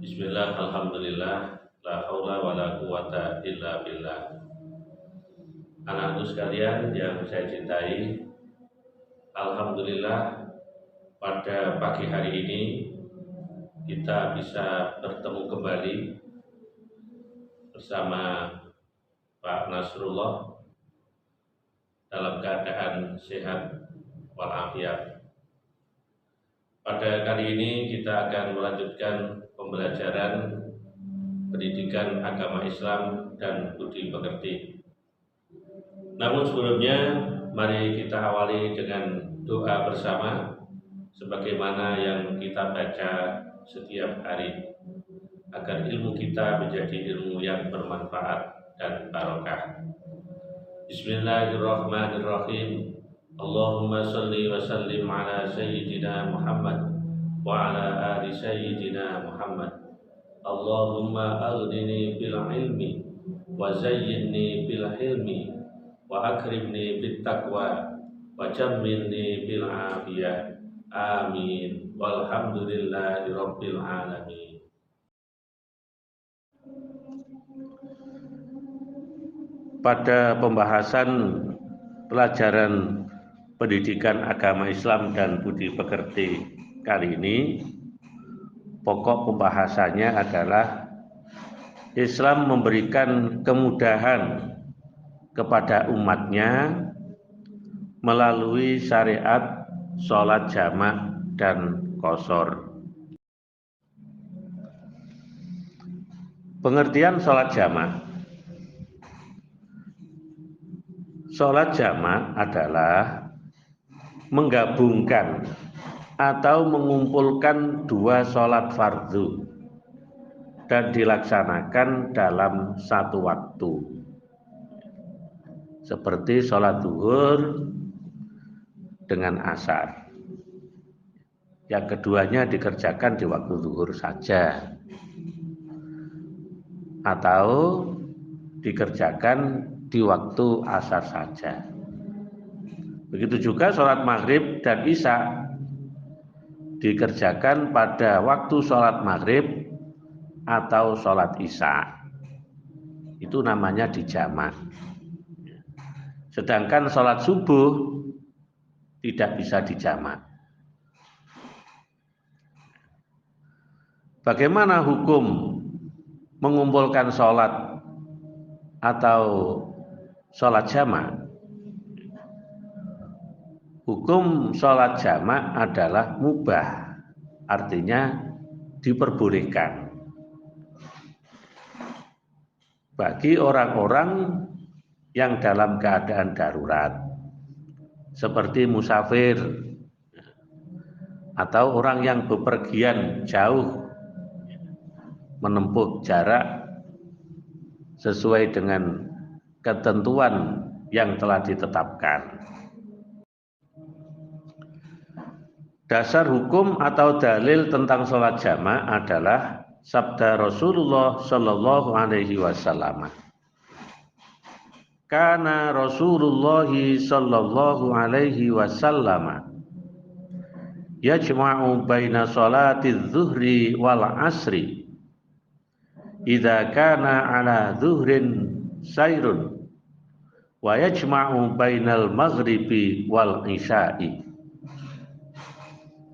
Bismillah, alhamdulillah, la haula wa la quwata illa billah. Anak-anakku sekalian yang saya cintai, alhamdulillah pada pagi hari ini kita bisa bertemu kembali bersama Pak Nasrullah dalam keadaan sehat walafiat. Pada kali ini kita akan melanjutkan pembelajaran pendidikan agama Islam dan budi pekerti. Namun sebelumnya, mari kita awali dengan doa bersama sebagaimana yang kita baca setiap hari agar ilmu kita menjadi ilmu yang bermanfaat dan barokah. Bismillahirrahmanirrahim. Allahumma salli wa sallim ala sayyidina Muhammad wa ala ali sayyidina Muhammad. Allahumma aghnini bil ilmi wa zayyinni bil hilmi wa akrimni bit taqwa wa jammilni bil afiyah. Amin. Walhamdulillahi rabbil alamin. Pada pembahasan pelajaran pendidikan agama Islam dan budi pekerti kali ini, pokok pembahasannya adalah Islam memberikan kemudahan kepada umatnya melalui syariat sholat jamak dan qashar. Pengertian sholat jamak. Sholat jamak adalah menggabungkan atau mengumpulkan dua sholat fardu dan dilaksanakan dalam satu waktu. Seperti sholat zuhur dengan asar. Yang keduanya dikerjakan di waktu zuhur saja. Atau dikerjakan di waktu asar saja. Begitu juga sholat maghrib dan isya dikerjakan pada waktu sholat maghrib atau sholat isya. Itu namanya dijamak. Sedangkan sholat subuh tidak bisa dijamak. Bagaimana hukum mengumpulkan sholat atau sholat jamak? Hukum sholat jamak adalah mubah, artinya diperbolehkan bagi orang-orang yang dalam keadaan darurat, seperti musafir atau orang yang bepergian jauh menempuh jarak sesuai dengan ketentuan yang telah ditetapkan. Dasar hukum atau dalil tentang sholat jamak adalah sabda Rasulullah Shallallahu Alaihi Wasallam. Kana Rasulullah Shallallahu Alaihi Wasallam yajma'u baina sholati zuhri wal asri idza kana ala zuhrin sairun wa yajma'u bainal maghribi wal isya'i.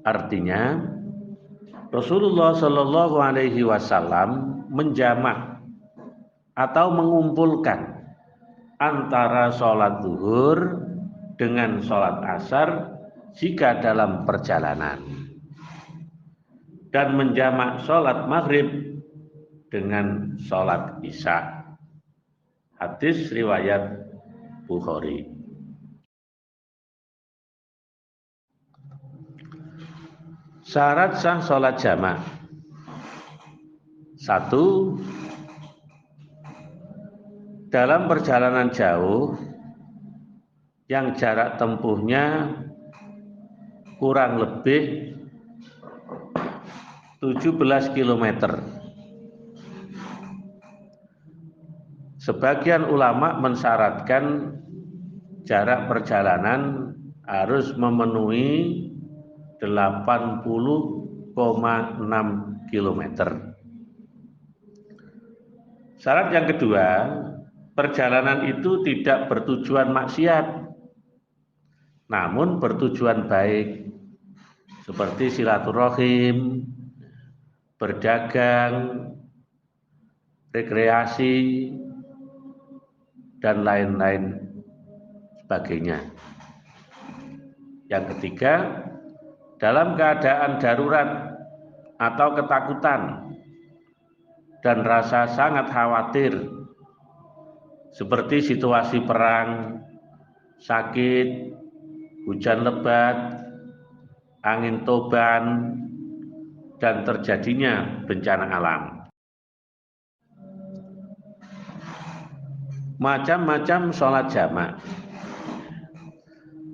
Artinya Rasulullah Shallallahu Alaihi Wasallam menjamak atau mengumpulkan antara sholat zuhur dengan sholat asar jika dalam perjalanan, dan menjamak sholat maghrib dengan sholat isya. Hadis riwayat Bukhari. Syarat sah sholat jamak. 1. Dalam perjalanan jauh yang jarak tempuhnya kurang lebih 17 km. Sebagian ulama mensyaratkan jarak perjalanan harus memenuhi 80,6 km. Syarat yang kedua, perjalanan itu tidak bertujuan maksiat, namun bertujuan baik, seperti silaturahim, berdagang, rekreasi, dan lain-lain sebagainya. Yang ketiga, dalam keadaan darurat atau ketakutan dan rasa sangat khawatir, seperti situasi perang, sakit, hujan lebat, angin toban, dan terjadinya bencana alam. Macam-macam sholat jamak.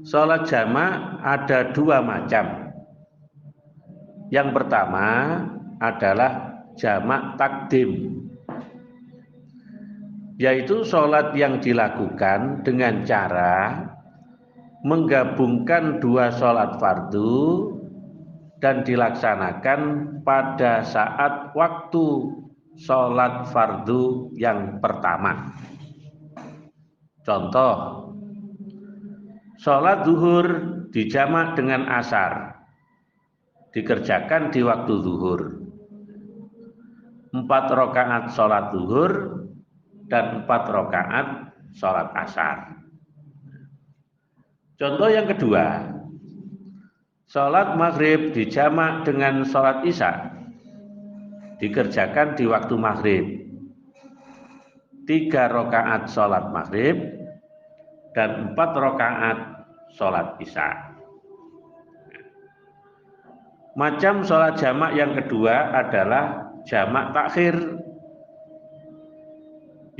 Sholat jamak ada dua macam. Yang pertama adalah jamak takdim, yaitu sholat yang dilakukan dengan cara menggabungkan dua sholat fardu dan dilaksanakan pada saat waktu sholat fardu yang pertama. Contoh, sholat zuhur dijamak dengan asar, dikerjakan di waktu zuhur. 4 rakaat sholat zuhur dan 4 rakaat sholat asar. Contoh yang kedua, sholat maghrib dijamak dengan sholat isya, dikerjakan di waktu maghrib. 3 rakaat sholat maghrib dan 4 rakaat sholat isya. Macam sholat jamak yang kedua adalah jamak takhir,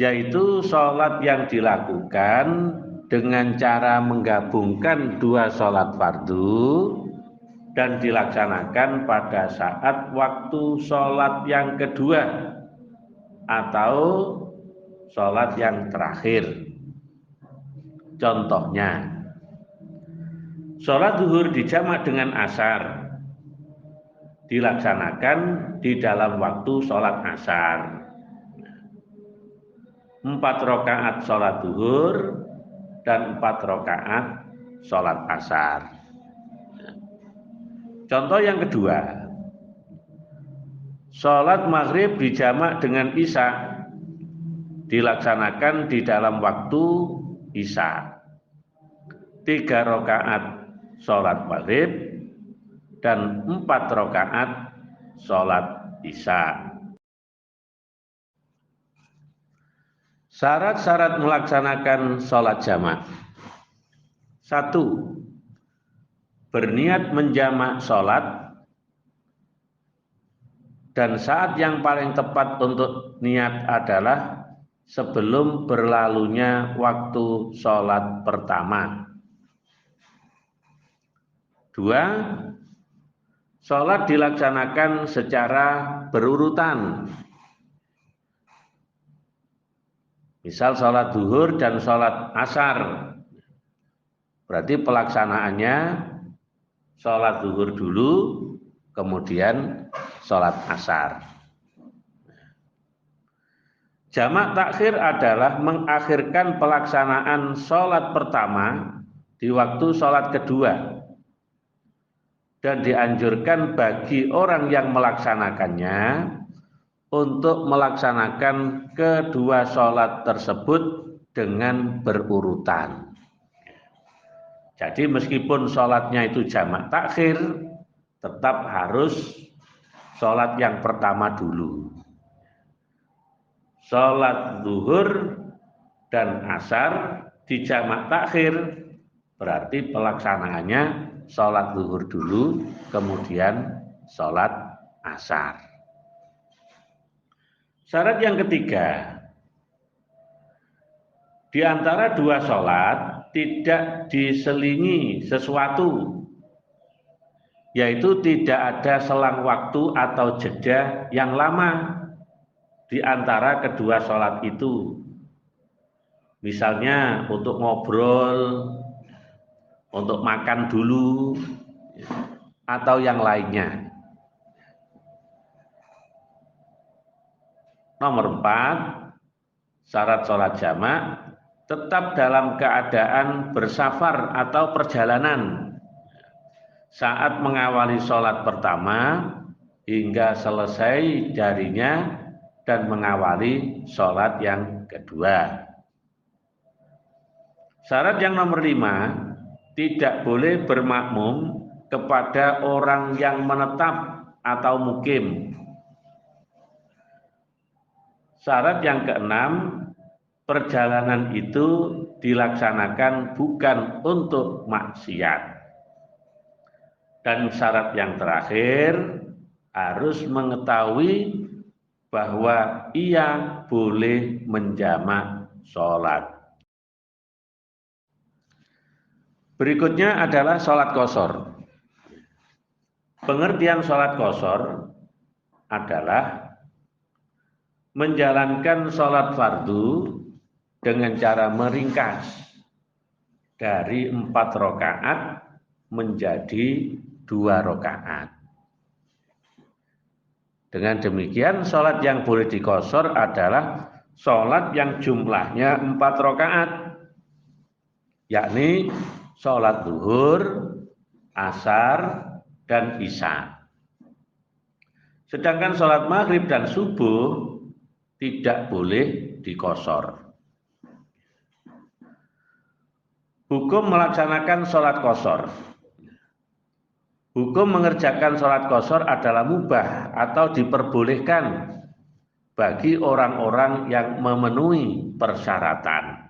yaitu sholat yang dilakukan dengan cara menggabungkan dua sholat fardu dan dilaksanakan pada saat waktu sholat yang kedua atau sholat yang terakhir. Contohnya, sholat zuhur dijamak dengan asar, dilaksanakan di dalam waktu sholat asar. 4 rakaat sholat zuhur dan 4 rakaat sholat asar. Contoh yang kedua, sholat maghrib dijamak dengan isya, dilaksanakan di dalam waktu isya. 3 rakaat sholat maghrib dan 4 rakaat sholat isya. Syarat-syarat melaksanakan sholat jamak. 1. Berniat menjamak sholat, dan saat yang paling tepat untuk niat adalah sebelum berlalunya waktu sholat pertama. 2. Sholat dilaksanakan secara berurutan. Misal sholat zuhur dan sholat asar, berarti pelaksanaannya sholat zuhur dulu, kemudian sholat asar. Jamak takhir adalah mengakhirkan pelaksanaan sholat pertama di waktu sholat kedua, dan dianjurkan bagi orang yang melaksanakannya untuk melaksanakan kedua sholat tersebut dengan berurutan. Jadi meskipun sholatnya itu jamak takhir, tetap harus sholat yang pertama dulu. Sholat zuhur dan asar di jamak takhir, berarti pelaksanaannya sholat zuhur dulu, kemudian sholat asar. Syarat yang ketiga, di antara dua sholat tidak diselingi sesuatu, yaitu tidak ada selang waktu atau jeda yang lama di antara kedua sholat itu. Misalnya untuk ngobrol, untuk makan dulu, atau yang lainnya. Nomor 4, syarat sholat jamak tetap dalam keadaan bersafar atau perjalanan saat mengawali sholat pertama hingga selesai darinya dan mengawali sholat yang kedua. Syarat yang nomor 5, tidak boleh bermakmum kepada orang yang menetap atau mukim. Syarat yang keenam, perjalanan itu dilaksanakan bukan untuk maksiat. Dan syarat yang terakhir, harus mengetahui bahwa ia boleh menjamak sholat. Berikutnya adalah sholat qashar. Pengertian sholat qashar adalah menjalankan sholat fardu dengan cara meringkas dari 4 rakaat menjadi 2 rakaat. Dengan demikian sholat yang boleh diqashar adalah sholat yang jumlahnya 4 rakaat, yakni sholat zuhur, asar, dan isya. Sedangkan sholat maghrib dan subuh tidak boleh diqashar. Hukum melaksanakan sholat qashar. Hukum mengerjakan sholat qashar adalah mubah atau diperbolehkan bagi orang-orang yang memenuhi persyaratan.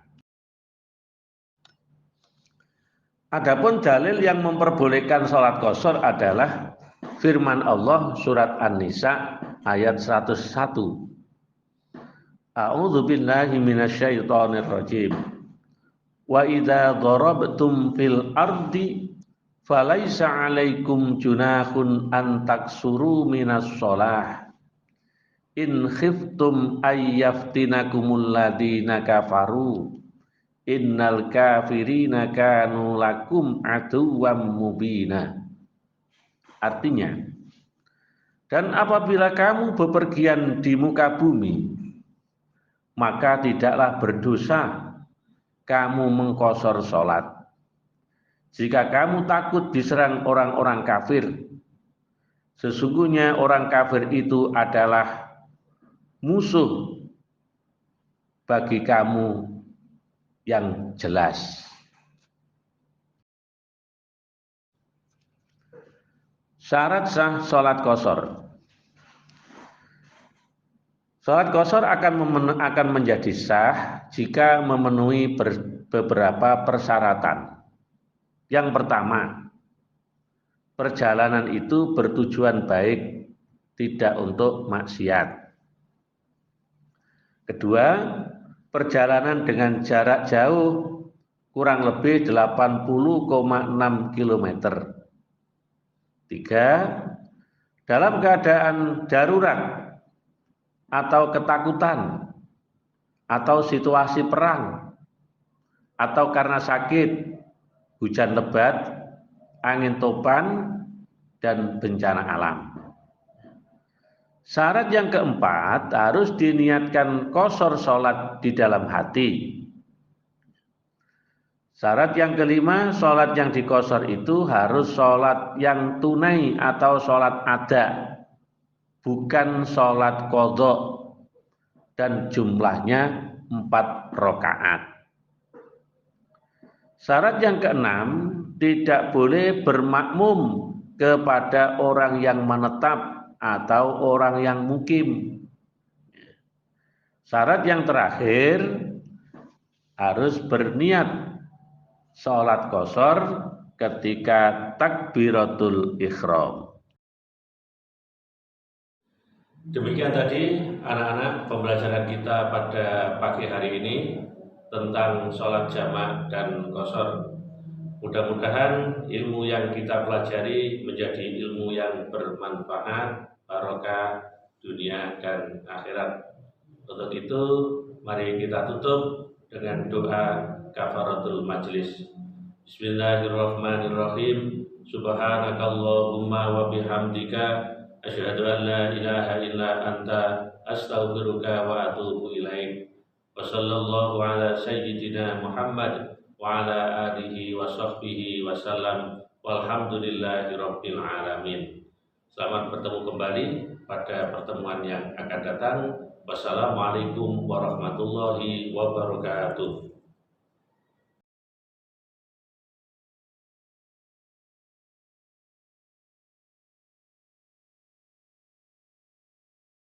Adapun dalil yang memperbolehkan sholat qashar adalah firman Allah surat An-Nisa ayat 101. A'udzu billahi minasyaitonir rajim. Wa idza darabtum fil ardi falaisa 'alaikum junahun an taksuru minas shalah in khiftum ayyaftinakumul ladina kafaru innal kafirina kanu lakum aduwwam mubina. Artinya, dan apabila kamu bepergian di muka bumi, maka tidaklah berdosa kamu mengqashar sholat. Jika kamu takut diserang orang-orang kafir, sesungguhnya orang kafir itu adalah musuh bagi kamu yang jelas. Syarat sah sholat qashar. Sholat qashar akan menjadi sah jika memenuhi beberapa persyaratan. Yang pertama, perjalanan itu bertujuan baik, tidak untuk maksiat. Kedua, perjalanan dengan jarak jauh kurang lebih 80,6 km. Tiga, dalam keadaan darurat atau ketakutan atau situasi perang atau karena sakit, hujan lebat, angin topan, dan bencana alam. Syarat yang keempat, harus diniatkan qashar sholat di dalam hati. Syarat yang kelima, sholat yang diqashar itu harus sholat yang tunai atau sholat ada, bukan sholat qadha, dan jumlahnya 4 rakaat. Syarat yang keenam, tidak boleh bermakmum kepada orang yang menetap atau orang yang mukim. Syarat yang terakhir, harus berniat sholat qashar ketika takbiratul ihram. Demikian tadi anak-anak pembelajaran kita pada pagi hari ini tentang sholat jamak dan qashar. Mudah-mudahan ilmu yang kita pelajari menjadi ilmu yang bermanfaat, barokah dunia dan akhirat. Untuk itu, mari kita tutup dengan doa kafaratul majlis. Bismillahirrahmanirrahim. Subhanakallahumma wa bihamdika asyhadu an la ilaha illa anta astaghfiruka wa atubu ilaik. wa sallallahu ala sayyidina Muhammad wa ala alihi wa sahbihi wa sallam walhamdulillahi rabbil alamin. Selamat bertemu kembali pada pertemuan yang akan datang. Wassalamualaikum warahmatullahi wabarakatuh.